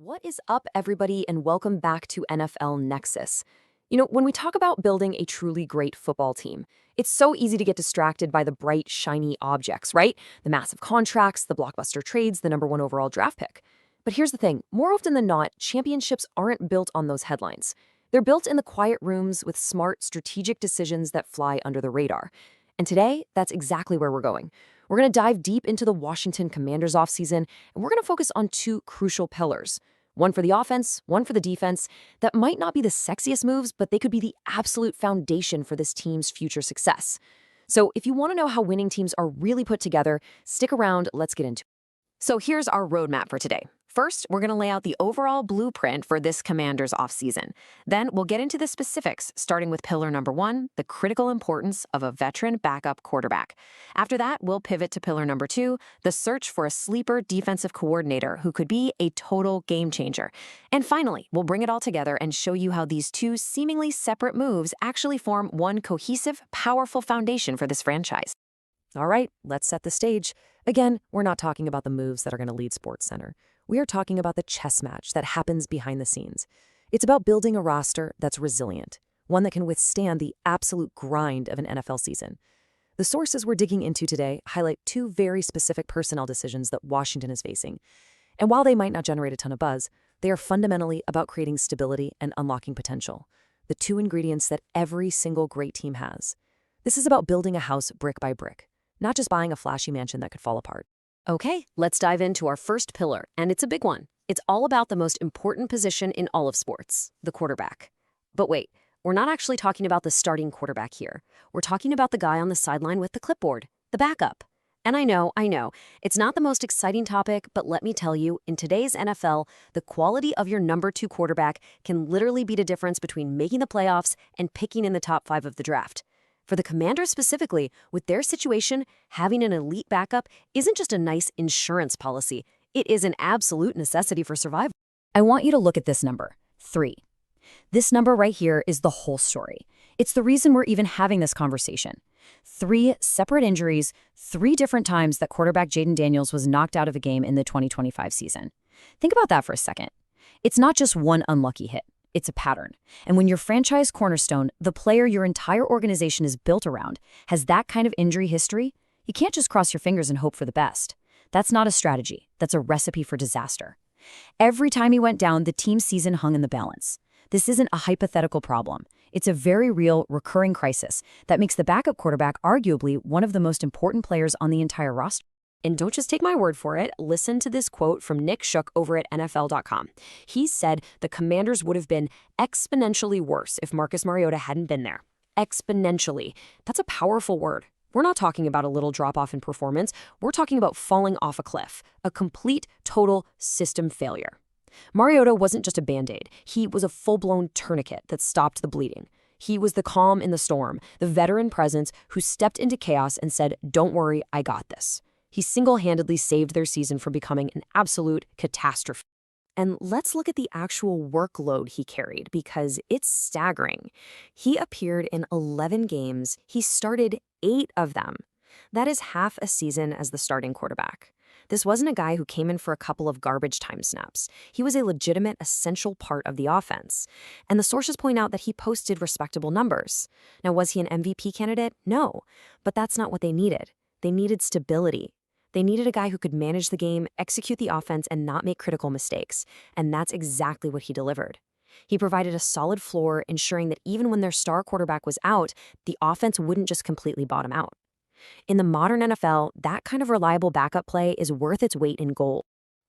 What is up, everybody, and welcome back to NFL Nexus. When we talk about building a truly great football team, it's so easy to get distracted by the bright, shiny objects, right? The massive contracts, the blockbuster trades, the number one overall draft pick. But here's the thing, more often than not, championships aren't built on those headlines. They're built in the quiet rooms with smart, strategic decisions that fly under the radar. And today, that's exactly where we're going. We're going to dive deep into the Washington Commanders offseason, and we're going to focus on two crucial pillars. One for the offense, one for the defense, that might not be the sexiest moves, but they could be the absolute foundation for this team's future success. So if you want to know how winning teams are really put together, stick around, let's get into it. So here's our roadmap for today. First, we're going to lay out the overall blueprint for this Commanders offseason. Then we'll get into the specifics, starting with pillar number 1, the critical importance of a veteran backup quarterback. After that, we'll pivot to pillar number 2, the search for a sleeper defensive coordinator who could be a total game changer. And finally, we'll bring it all together and show you how these two seemingly separate moves actually form one cohesive, powerful foundation for this franchise. All right, let's set the stage. Again, we're not talking about the moves that are going to lead SportsCenter. We are talking about the chess match that happens behind the scenes. It's about building a roster that's resilient, one that can withstand the absolute grind of an NFL season. The sources we're digging into today highlight two very specific personnel decisions that Washington is facing. And while they might not generate a ton of buzz, they are fundamentally about creating stability and unlocking potential, the two ingredients that every single great team has. This is about building a house brick by brick, not just buying a flashy mansion that could fall apart. Okay, let's dive into our first pillar, and it's a big one. It's all about the most important position in all of sports, the quarterback. But wait, we're not actually talking about the starting quarterback here. We're talking about the guy on the sideline with the clipboard, the backup. And I know, it's not the most exciting topic, but let me tell you, in today's NFL, the quality of your number 2 quarterback can literally be the difference between making the playoffs and picking in the top 5 of the draft. For the Commanders specifically, with their situation, having an elite backup isn't just a nice insurance policy. It is an absolute necessity for survival. I want you to look at this number, 3. This number right here is the whole story. It's the reason we're even having this conversation. 3 separate injuries, 3 different times that quarterback Jayden Daniels was knocked out of a game in the 2025 season. Think about that for a second. It's not just one unlucky hit. It's a pattern. And when your franchise cornerstone, the player your entire organization is built around, has that kind of injury history, you can't just cross your fingers and hope for the best. That's not a strategy. That's a recipe for disaster. Every time he went down, the team's season hung in the balance. This isn't a hypothetical problem. It's a very real, recurring crisis that makes the backup quarterback arguably one of the most important players on the entire roster. And don't just take my word for it. Listen to this quote from Nick Shook over at NFL.com. He said the Commanders would have been exponentially worse if Marcus Mariota hadn't been there. Exponentially. That's a powerful word. We're not talking about a little drop-off in performance. We're talking about falling off a cliff, a complete, total system failure. Mariota wasn't just a Band-Aid. He was a full-blown tourniquet that stopped the bleeding. He was the calm in the storm, the veteran presence who stepped into chaos and said, "Don't worry, I got this." He single-handedly saved their season from becoming an absolute catastrophe. And let's look at the actual workload he carried, because it's staggering. He appeared in 11 games. He started 8 of them. That is half a season as the starting quarterback. This wasn't a guy who came in for a couple of garbage time snaps. He was a legitimate, essential part of the offense. And the sources point out that he posted respectable numbers. Now, was he an MVP candidate? No. But that's not what they needed. They needed stability. They needed a guy who could manage the game, execute the offense, and not make critical mistakes. And that's exactly what he delivered. He provided a solid floor, ensuring that even when their star quarterback was out, the offense wouldn't just completely bottom out. In the modern NFL, that kind of reliable backup play is worth its weight in gold.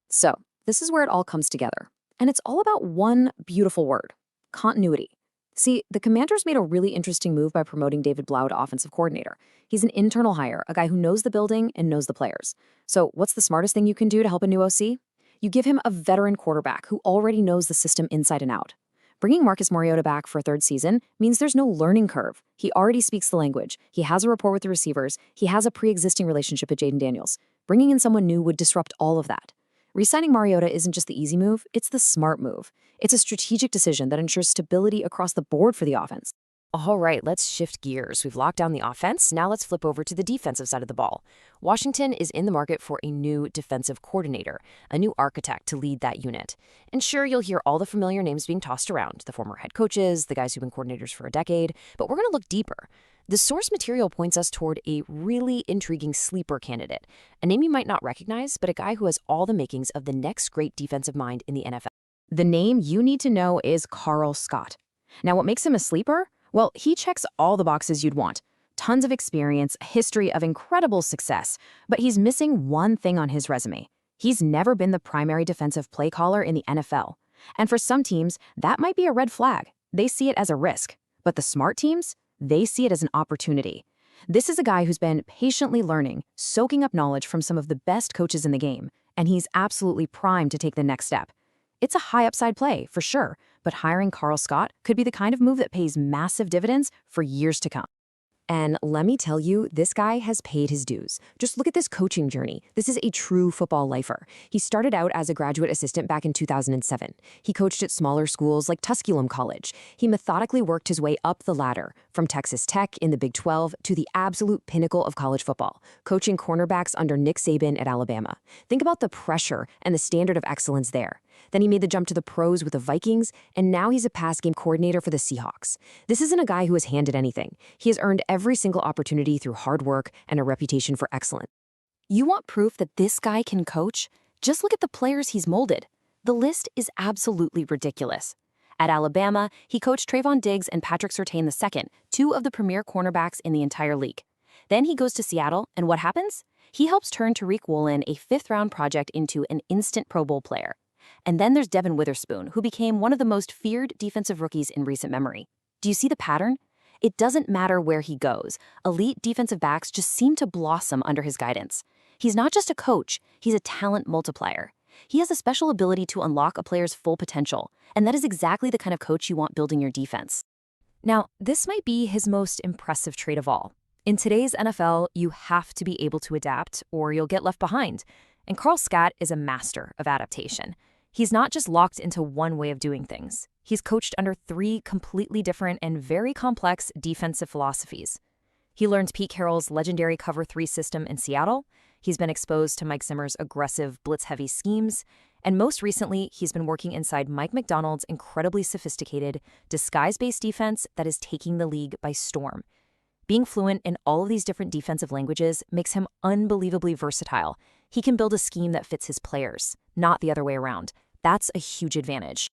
So, this is where it all comes together. And it's all about one beautiful word: continuity. See, the Commanders made a really interesting move by promoting David Blau to offensive coordinator. He's an internal hire, a guy who knows the building and knows the players. So what's the smartest thing you can do to help a new OC? You give him a veteran quarterback who already knows the system inside and out. Bringing Marcus Mariota back for a 3rd season means there's no learning curve. He already speaks the language. He has a rapport with the receivers. He has a pre-existing relationship with Jayden Daniels. Bringing in someone new would disrupt all of that. Re-signing Mariota isn't just the easy move, it's the smart move. It's a strategic decision that ensures stability across the board for the offense. All right, let's shift gears. We've locked down the offense. Now let's flip over to the defensive side of the ball. Washington is in the market for a new defensive coordinator, a new architect to lead that unit. And sure, you'll hear all the familiar names being tossed around, the former head coaches, the guys who've been coordinators for a decade, but we're going to look deeper. The source material points us toward a really intriguing sleeper candidate, a name you might not recognize, but a guy who has all the makings of the next great defensive mind in the NFL. The name you need to know is Carl Scott. Now, what makes him a sleeper? Well, he checks all the boxes you'd want. Tons of experience, a history of incredible success, but he's missing one thing on his resume. He's never been the primary defensive play caller in the NFL. And for some teams, that might be a red flag. They see it as a risk. But the smart teams, they see it as an opportunity. This is a guy who's been patiently learning, soaking up knowledge from some of the best coaches in the game, and he's absolutely primed to take the next step. It's a high upside play, for sure, but hiring Carl Scott could be the kind of move that pays massive dividends for years to come. And let me tell you, this guy has paid his dues. Just look at this coaching journey. This is a true football lifer. He started out as a graduate assistant back in 2007. He coached at smaller schools like Tusculum College. He methodically worked his way up the ladder, from Texas Tech in the Big 12 to the absolute pinnacle of college football, coaching cornerbacks under Nick Saban at Alabama. Think about the pressure and the standard of excellence there. Then he made the jump to the pros with the Vikings, and now he's a pass game coordinator for the Seahawks. This isn't a guy who has handed anything. He has earned every single opportunity through hard work and a reputation for excellence. You want proof that this guy can coach? Just look at the players he's molded. The list is absolutely ridiculous. At Alabama, he coached Trayvon Diggs and Patrick Surtain II, two of the premier cornerbacks in the entire league. Then he goes to Seattle, and what happens? He helps turn Tariq Woolen, a fifth-round project, into an instant Pro Bowl player. And then there's Devin Witherspoon, who became one of the most feared defensive rookies in recent memory. Do you see the pattern? It doesn't matter where he goes. Elite defensive backs just seem to blossom under his guidance. He's not just a coach, he's a talent multiplier. He has a special ability to unlock a player's full potential, and that is exactly the kind of coach you want building your defense. Now, this might be his most impressive trait of all. In today's NFL, you have to be able to adapt, or you'll get left behind. And Carl Scott is a master of adaptation. He's not just locked into one way of doing things. He's coached under three completely different and very complex defensive philosophies. He learned Pete Carroll's legendary Cover 3 system in Seattle. He's been exposed to Mike Zimmer's aggressive, blitz-heavy schemes. And most recently, he's been working inside Mike McDonald's incredibly sophisticated, disguise-based defense that is taking the league by storm. Being fluent in all of these different defensive languages makes him unbelievably versatile. He can build a scheme that fits his players, not the other way around. That's a huge advantage.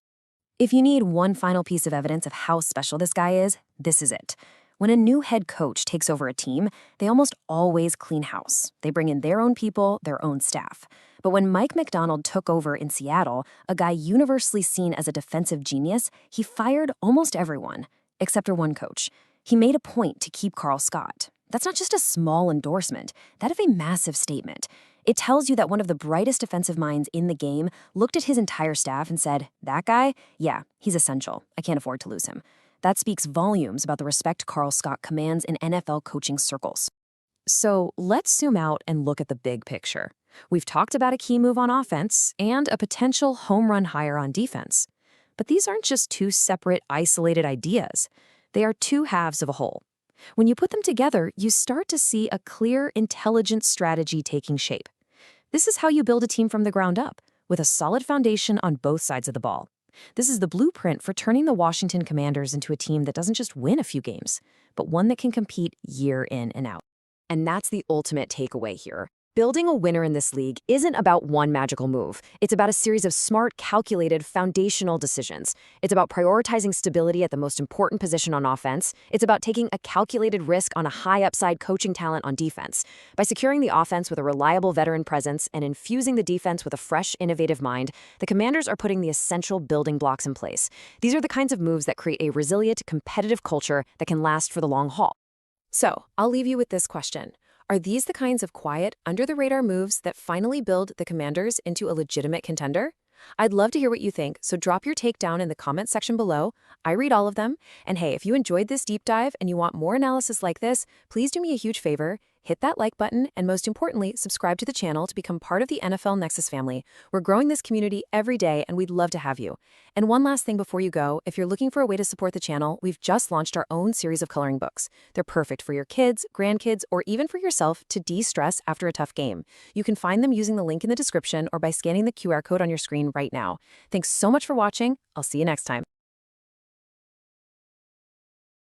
If you need one final piece of evidence of how special this guy is, this is it. When a new head coach takes over a team, they almost always clean house. They bring in their own people, their own staff. But when Mike McDonald took over in Seattle, a guy universally seen as a defensive genius, he fired almost everyone, except for one coach. He made a point to keep Carl Scott. That's not just a small endorsement. That is a massive statement. It tells you that one of the brightest defensive minds in the game looked at his entire staff and said, that guy? Yeah, he's essential. I can't afford to lose him. That speaks volumes about the respect Carl Scott commands in NFL coaching circles. So let's zoom out and look at the big picture. We've talked about a key move on offense and a potential home run hire on defense. But these aren't just two separate, isolated ideas. They are two halves of a whole. When you put them together, you start to see a clear, intelligent strategy taking shape. This is how you build a team from the ground up, with a solid foundation on both sides of the ball. This is the blueprint for turning the Washington Commanders into a team that doesn't just win a few games, but one that can compete year in and out. And that's the ultimate takeaway here. Building a winner in this league isn't about one magical move. It's about a series of smart, calculated, foundational decisions. It's about prioritizing stability at the most important position on offense. It's about taking a calculated risk on a high-upside coaching talent on defense. By securing the offense with a reliable veteran presence and infusing the defense with a fresh, innovative mind, the Commanders are putting the essential building blocks in place. These are the kinds of moves that create a resilient, competitive culture that can last for the long haul. So, I'll leave you with this question. Are these the kinds of quiet, under-the-radar moves that finally build the Commanders into a legitimate contender? I'd love to hear what you think, so drop your take down in the comment section below. I read all of them. And hey, if you enjoyed this deep dive and you want more analysis like this, please do me a huge favor. hit that like button, and most importantly, subscribe to the channel to become part of the NFL Nexus family. We're growing this community every day, and we'd love to have you. And one last thing before you go, if you're looking for a way to support the channel, we've just launched our own series of coloring books. They're perfect for your kids, grandkids, or even for yourself to de-stress after a tough game. You can find them using the link in the description or by scanning the QR code on your screen right now. Thanks so much for watching. I'll see you next time.